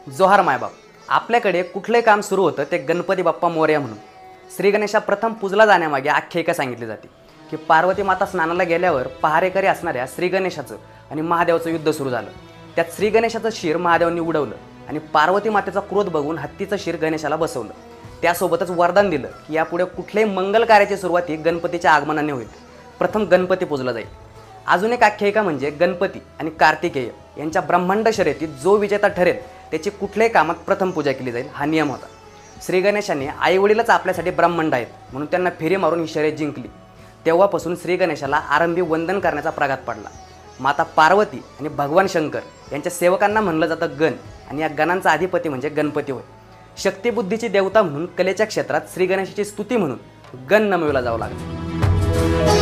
जोहार मायबाप. आपल्याकडे कुठले काम सुरू होतं ते गणपती बाप्पा मोरया म्हणून. श्री गणेशा प्रथम पूजला जाण्यामागे आख्यायिका सांगितली जाते की पार्वती माता स्नानाला गेल्यावर पहारेकरी असणाऱ्या श्री गणेशाचं आणि महादेवाचं युद्ध सुरू झालं. त्यात श्री गणेशाचं शिर महादेवांनी उडवलं आणि पार्वती मातेचा क्रोध बघून हत्तीचं शिर गणेशाला बसवलं. त्यासोबतच वरदान दिलं की यापुढे कुठल्याही मंगल कार्याची सुरुवाती गणपतीच्या आगमनाने होईल. प्रथम गणपती पूजला जाईल. अजून एक आख्यायिका म्हणजे गणपती आणि कार्तिकेय यांच्या ब्रह्मांड शर्यतीत जो विजेता ठरेल त्याची कुठल्याही कामात प्रथम पूजा केली जाईल, हा नियम होता. श्री गणेशाने आईवडीलच आपल्यासाठी ब्रह्मांड आहेत म्हणून त्यांना फेरी मारून ही शर्यत जिंकली. तेव्हापासून श्री गणेशाला आरंभी वंदन करण्याचा प्रघात पडला. माता पार्वती आणि भगवान शंकर यांच्या सेवकांना म्हणलं जातं गण आणि या गणांचा अधिपती म्हणजे गणपती होय. शक्तिबुद्धीची देवता म्हणून कलेच्या क्षेत्रात श्री गणेशाची स्तुती म्हणून गण नमविला जावं लागतं.